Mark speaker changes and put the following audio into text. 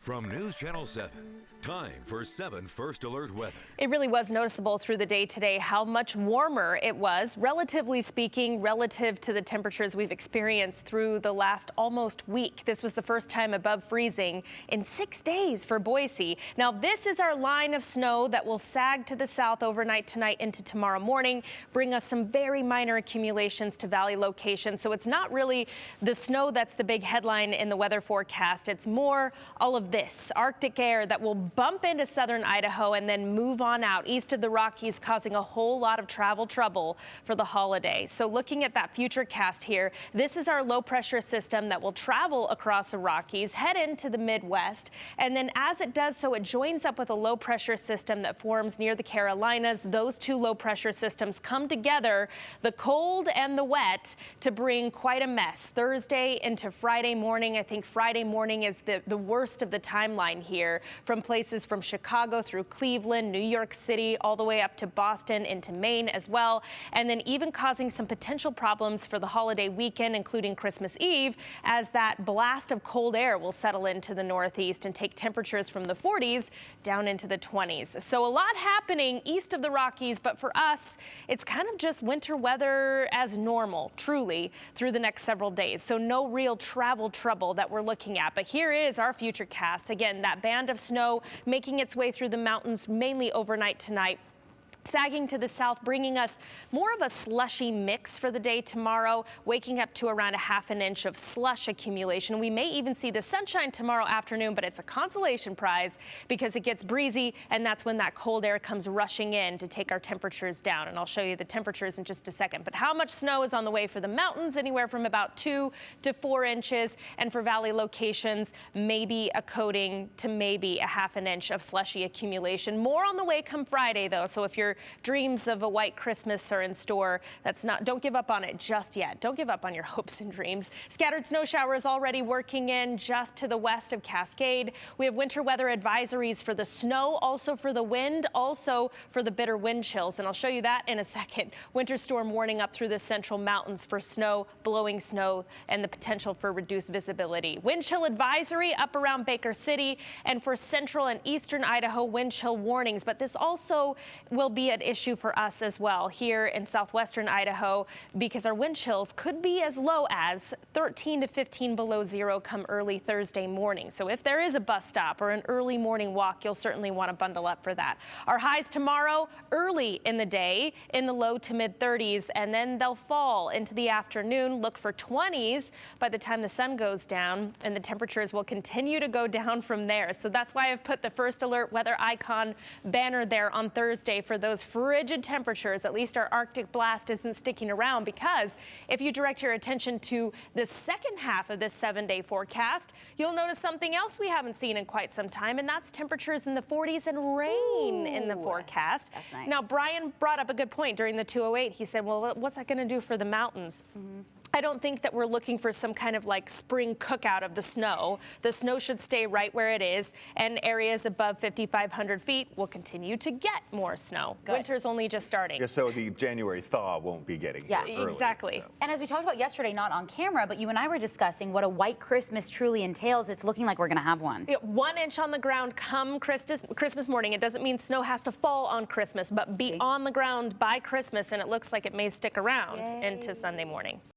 Speaker 1: From News Channel 7, time for 7 First Alert weather.
Speaker 2: It really was noticeable through the day today how much warmer it was, relatively speaking, relative to the temperatures we've experienced through the last almost week. This was the first time above freezing in 6 days for Boise. Now, this is our line of snow that will sag to the south overnight tonight into tomorrow morning, bring us some very minor accumulations to valley locations. So it's not really the snow that's the big headline in the weather forecast. It's more all of this Arctic air that will bump into southern Idaho and then move on out east of the Rockies, causing a whole lot of travel trouble for the holiday. So looking at that future cast here, this is our low pressure system that will travel across the Rockies, head into the Midwest, and then as it does so, it joins up with a low pressure system that forms near the Carolinas. Those two low pressure systems come together, the cold and the wet, to bring quite a mess. Thursday into Friday morning. I think Friday morning is the worst of the timeline here, from places from Chicago through Cleveland, New York City, all the way up to Boston into Maine as well, and then even causing some potential problems for the holiday weekend, including Christmas Eve, as that blast of cold air will settle into the northeast and take temperatures from the 40s down into the 20s. So a lot happening east of the Rockies, but for us, it's kind of just winter weather as normal, truly, through the next several days. So no real travel trouble that we're looking at. But here is our future cast. Again, that band of snow making its way through the mountains mainly overnight tonight, sagging to the south, bringing us more of a slushy mix for the day tomorrow, waking up to around a ½ inch of slush accumulation. We may even see the sunshine tomorrow afternoon, but it's a consolation prize because it gets breezy, and that's when that cold air comes rushing in to take our temperatures down. And I'll show you the temperatures in just a second. But how much snow is on the way for the mountains? Anywhere from about 2 to 4 inches. And for valley locations, maybe a coating to maybe a ½ inch of slushy accumulation. More on the way come Friday, though. So if you're dreams of a white Christmas are in store, don't give up on it just yet. Don't give up on your hopes and dreams. Scattered snow showers already working in just to the west of Cascade. We have winter weather advisories for the snow, also for the wind, also for the bitter wind chills. And I'll show you that in a second. Winter storm warning up through the central mountains for snow, blowing snow, and the potential for reduced visibility. Wind chill advisory up around Baker City, and for central and eastern Idaho, wind chill warnings. But this also will be an issue for us as well here in southwestern Idaho, because our wind chills could be as low as 13 to 15 below zero come early Thursday morning. So if there is a bus stop or an early morning walk, you'll certainly want to bundle up for that. Our highs tomorrow early in the day in the low to mid 30s, and then they'll fall into the afternoon. Look for 20s by the time the sun goes down, and the temperatures will continue to go down from there. So that's why I've put the first alert weather icon banner there on Thursday for those frigid temperatures. At least our Arctic blast isn't sticking around, because if you direct your attention to the second half of this 7-day forecast, you'll notice something else we haven't seen in quite some time, and that's temperatures in the 40s and rain in the forecast.
Speaker 3: That's nice.
Speaker 2: Now, Brian brought up a good point during the 208. He said, well, what's that going to do for the mountains? I don't think that we're looking for some kind of like spring cookout of the snow. The snow should stay right where it is, and areas above 5,500 feet will continue to get more snow.
Speaker 3: Good.
Speaker 2: Winter's only just starting.
Speaker 4: Yeah, so the January thaw won't be getting
Speaker 3: Yeah,
Speaker 4: here early,
Speaker 2: exactly.
Speaker 4: so.
Speaker 3: And as we talked about yesterday, not on camera, but you and I were discussing what a white Christmas truly entails. It's looking like we're going to have one.
Speaker 2: 1 inch on the ground come Christmas morning. It doesn't mean snow has to fall on Christmas, but be on the ground by Christmas, and it looks like it may stick around into Sunday morning.